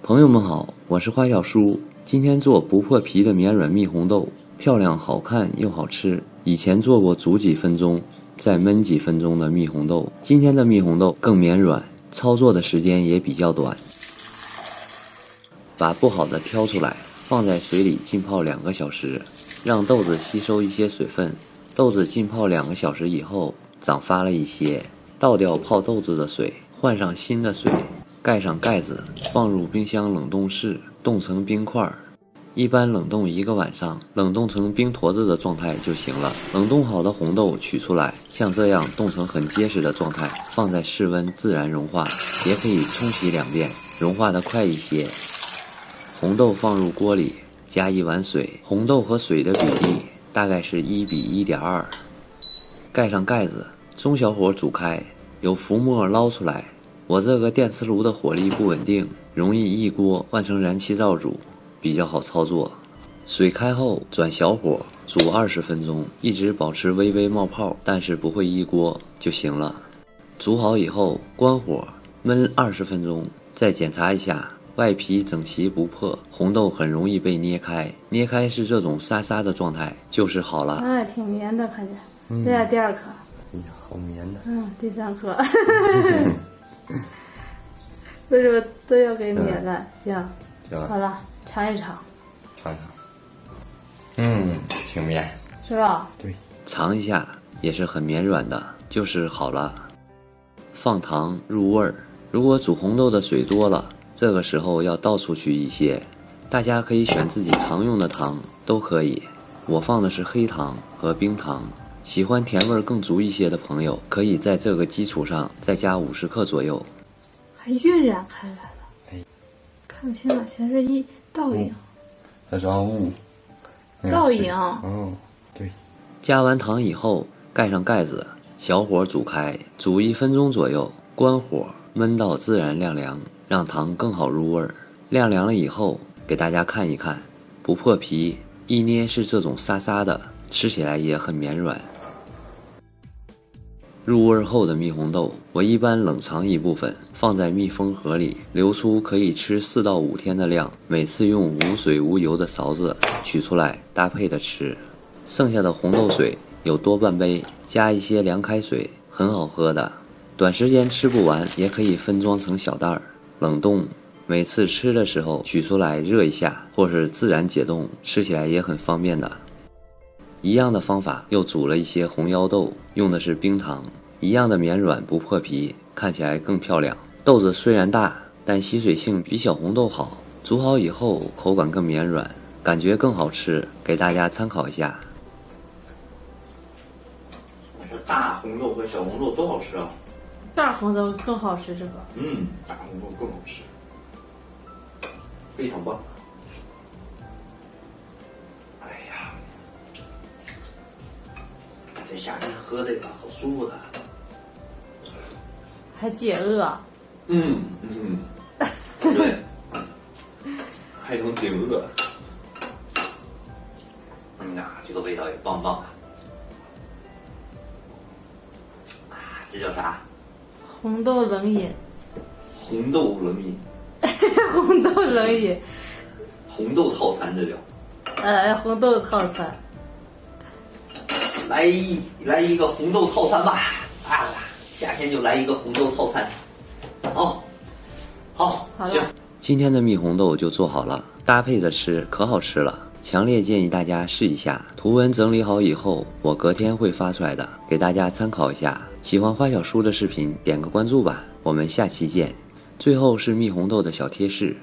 朋友们好，我是花小叔，今天做不破皮的绵软蜜红豆，漂亮好看又好吃。以前做过煮几分钟再焖几分钟的蜜红豆，今天的蜜红豆更绵软，操作的时间也比较短。把不好的挑出来，放在水里浸泡2个小时，让豆子吸收一些水分。豆子浸泡2个小时以后长发了一些，倒掉泡豆子的水，换上新的水，盖上盖子，放入冰箱冷冻室，冻成冰块。一般冷冻1个晚上，冷冻成冰坨子的状态就行了。冷冻好的红豆取出来，像这样冻成很结实的状态，放在室温自然融化，也可以冲洗2遍，融化的快一些。红豆放入锅里，加1碗水，红豆和水的比例大概是1比1.2，盖上盖子，中小火煮开，有浮沫捞出来。我这个电磁炉的火力不稳定，容易一锅换成燃气灶煮，比较好操作。水开后转小火煮20分钟，一直保持微微冒泡，但是不会一锅就行了。煮好以后关火焖20分钟，再检查一下外皮整齐不破，红豆很容易被捏开，捏开是这种沙沙的状态就是好了。哎，挺绵的，看见。这是第2颗。哎呀，好绵的。第3颗。为什么都要给绵了？行，好了，尝一尝。尝尝。挺绵，是吧？对，尝一下也是很绵软的，就是好了。放糖入味儿，如果煮红豆的水多了，这个时候要倒出去一些，大家可以选自己常用的糖都可以。我放的是黑糖和冰糖，喜欢甜味更足一些的朋友，可以在这个基础上再加50克左右。还晕染开来了，哎，看不清了，全是倒影。它是雾。倒影。对。加完糖以后，盖上盖子，小火煮开，煮1分钟左右，关火焖到自然晾凉，让糖更好入味儿。晾凉了以后，给大家看一看，不破皮，一捏是这种沙沙的，吃起来也很绵软。入味后的蜜红豆，我一般冷藏一部分，放在密封盒里，留出可以吃4到5天的量。每次用无水无油的勺子取出来搭配着吃。剩下的红豆水有多半杯，加一些凉开水，很好喝的。短时间吃不完，也可以分装成小袋儿冷冻。每次吃的时候取出来热一下，或是自然解冻，吃起来也很方便的。一样的方法又煮了一些红腰豆，用的是冰糖，一样的绵软不破皮，看起来更漂亮。豆子虽然大，但吸水性比小红豆好，煮好以后口感更绵软，感觉更好吃，给大家参考一下。大红豆和小红豆都好吃啊。大红豆更好吃，这个。大红豆更好吃，非常棒。哎呀，这夏天喝这个好舒服的。还解饿。对，还能解饿。这个味道也棒棒的。这叫啥？红豆冷饮。红豆冷饮。红豆冷饮。红豆套餐这叫。红豆套餐。来一个红豆套餐吧！夏天就来一个红豆套餐。好，行。今天的蜜红豆就做好了，搭配着吃可好吃了，强烈建议大家试一下。图文整理好以后，我隔天会发出来的，给大家参考一下。喜欢花小叔的视频，点个关注吧，我们下期见。最后是蜜红豆的小贴士。